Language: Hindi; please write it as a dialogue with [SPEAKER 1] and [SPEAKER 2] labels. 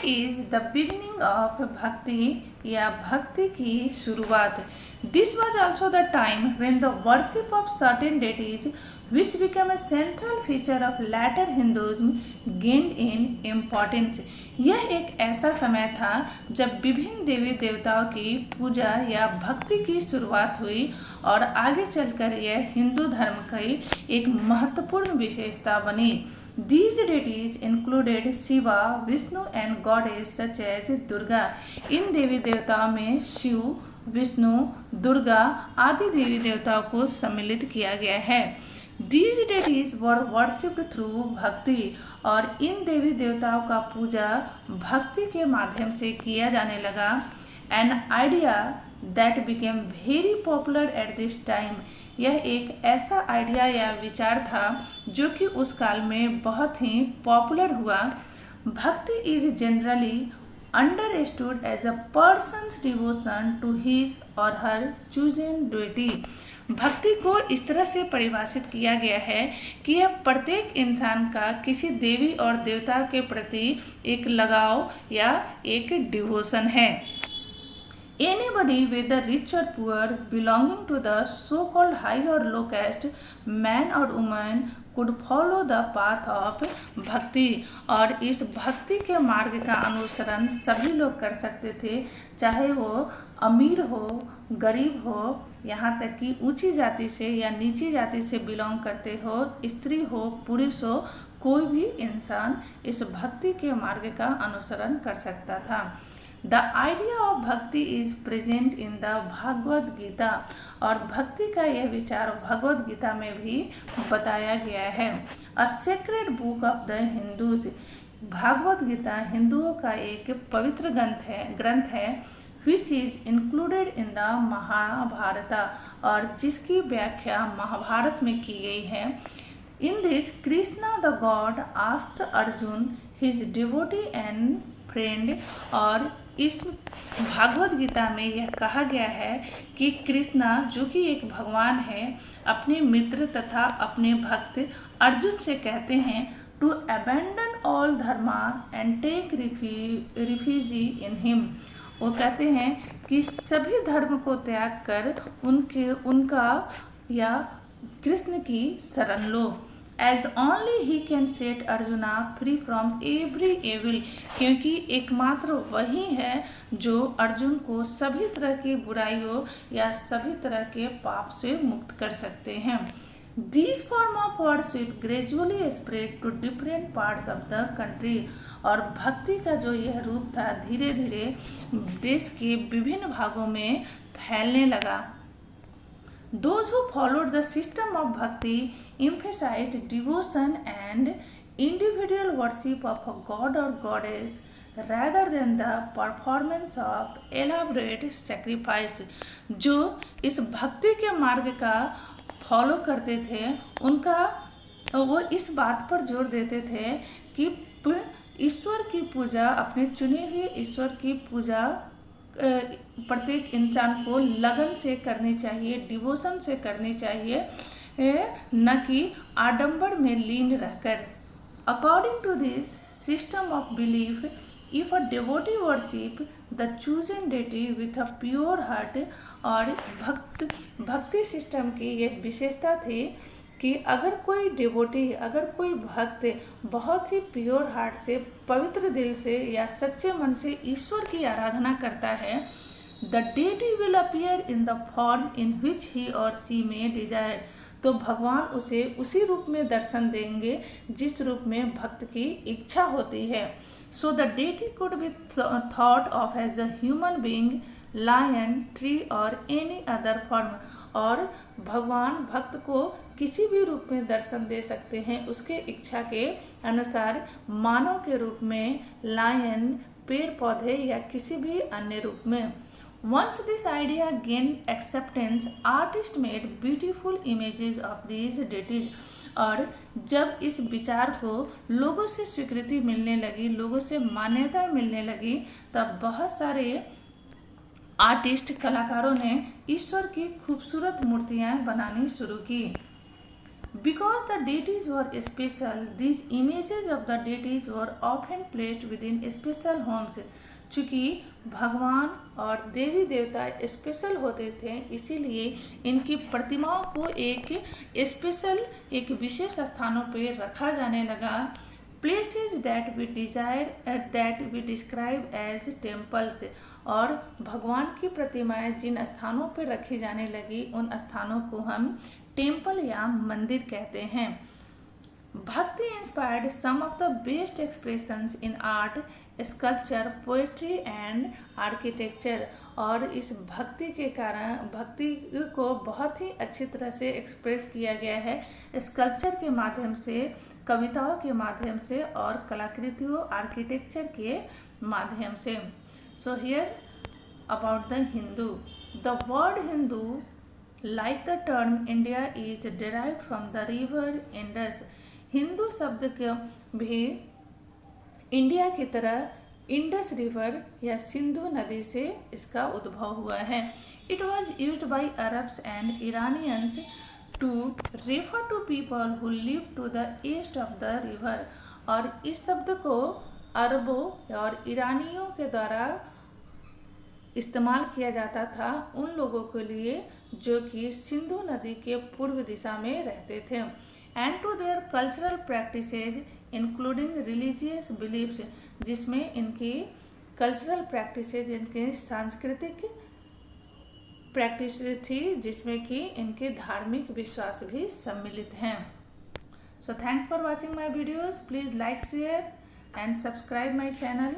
[SPEAKER 1] इज द बिगिनिंग ऑफ भक्ति या भक्ति की शुरुआत। This was also the time when the worship of certain deities which became a central feature of later Hinduism gained in importance। यह एक ऐसा समय था जब विभिन्न देवी देवताओं की पूजा या भक्ति की शुरुआत हुई और आगे चलकर यह हिंदू धर्म की एक महत्वपूर्ण विशेषता बनी। These deities included Shiva, Vishnu and goddess such as Durga। इन देवी देवताओं में शिव, विष्णु, दुर्गा आदि देवी देवताओं को सम्मिलित किया गया है। These deities were worshipped through भक्ति और इन देवी देवताओं का पूजा भक्ति के माध्यम से किया जाने लगा। An idea that became very popular at this time। यह एक ऐसा आइडिया या विचार था जो कि उस काल में बहुत ही पॉपुलर हुआ। भक्ति is generally understood as a person's devotion to his or her chosen deity। भक्ति को इस तरह से परिभाषित किया गया है कि यह प्रत्येक इंसान का किसी देवी और देवता के प्रति एक लगाव या एक डिवोशन है। Anybody whether rich or poor belonging to the so-called high or low caste man or woman could follow the path of भक्ति। और इस भक्ति के मार्ग का अनुसरण सभी लोग कर सकते थे, चाहे वो अमीर हो, गरीब हो, यहाँ तक कि ऊंची जाति से या नीची जाति से बिलोंग करते हो, स्त्री हो, पुरुष हो, कोई भी इंसान इस भक्ति के मार्ग का अनुसरण कर सकता था। The idea of bhakti is present in the Bhagavad Gita. और भक्ति का यह विचार भगवत गीता में भी बताया गया है। A sacred book of the Hindus. Bhagavad Gita हिंदुओं का एक पवित्र ग्रंथ है which is included in the Mahabharat, और जिसकी व्याख्या महाभारत में की गई है। In this, Krishna the god asks Arjun, his devotee and friend। और इस भागवत गीता में यह कहा गया है कि कृष्णा जो कि एक भगवान है, अपने मित्र तथा अपने भक्त अर्जुन से कहते हैं to abandon all dharma and take refugee in him. वो कहते हैं कि सभी धर्म को त्याग कर उनका या कृष्ण की शरण लो। As only he can set arjuna free from every evil। क्योंकि एकमात्र वही है जो अर्जुन को सभी तरह की बुराइयों या सभी तरह के पाप से मुक्त कर सकते हैं। These form of worship gradually spread to different parts of the country। और भक्ति का जो यह रूप था धीरे धीरे देश के विभिन्न भागों में फैलने लगा। Those who followed the system of bhakti emphasized devotion and individual worship of a god or goddess rather than the performance of elaborate sacrifice। जो इस भक्ति के मार्ग का फॉलो करते थे वो इस बात पर जोर देते थे कि ईश्वर की पूजा, अपने चुने हुए ईश्वर की पूजा प्रत्येक इंसान को लगन से करनी चाहिए, डिवोशन से करनी चाहिए, न कि आडंबर में लीन रहकर। According to this system of belief, if a devotee worship the chosen deity with a pure heart. और भक्ति सिस्टम की ये विशेषता थी कि अगर कोई डिवोटी, अगर कोई भक्त बहुत ही प्योर हार्ट से, पवित्र दिल से या सच्चे मन से ईश्वर की आराधना करता है, the deity will appear in the form in which he or she may Dzire. तो भगवान उसे उसी रूप में दर्शन देंगे जिस रूप में भक्त की इच्छा होती है। So the deity could be thought of as a human being, lion, tree और एनी अदर फॉर्म। और भगवान भक्त को किसी भी रूप में दर्शन दे सकते हैं, उसके इच्छा के अनुसार, मानव के रूप में, लायन, पेड़ पौधे या किसी भी अन्य रूप में। Once this idea gained acceptance, artists made beautiful images of these deities। और जब इस विचार को लोगों से स्वीकृति मिलने लगी, लोगों से मान्यता मिलने लगी, तब बहुत सारे कलाकारों ने ईश्वर की खूबसूरत मूर्तियां बनानी शुरू की। Because the deities were special, these images of the deities were often placed within special homes. चूँकि भगवान और देवी देवता स्पेशल होते थे, इसीलिए इनकी प्रतिमाओं को एक विशेष स्थानों पर रखा जाने लगा. Places that we describe as temples. और भगवान की प्रतिमाएं जिन स्थानों पर रखी जाने लगी, उन स्थानों को हम टेम्पल या मंदिर कहते हैं. Bhakti inspired some of the best expressions in art, sculpture, poetry and architecture. और इस भक्ति के कारण भक्ति को बहुत ही अच्छी तरह से एक्सप्रेस किया गया है स्कल्पचर के माध्यम से, कविताओं के माध्यम से और कलाकृतियों आर्किटेक्चर के माध्यम से. So here about the Hindu. The word Hindu, like the term India, is derived from the river Indus. Hindu शब्द के भी इंडिया की तरह इंडस रिवर या सिंधु नदी से इसका उद्भव हुआ है. It was used by Arabs and Iranians to refer to people who live to the east of the river. और इस शब्द को अरबों और ईरानियों के द्वारा इस्तेमाल किया जाता था उन लोगों के लिए जो कि सिंधु नदी के पूर्व दिशा में रहते थे. And to their cultural practices including religious believes, जिसमें इनकी कल्चरल प्रैक्टिसेज, इनके सांस्कृतिक प्रैक्टिस थी, जिसमें कि इनके धार्मिक विश्वास भी सम्मिलित हैं. So thanks for watching my videos. Please like, share and subscribe my channel.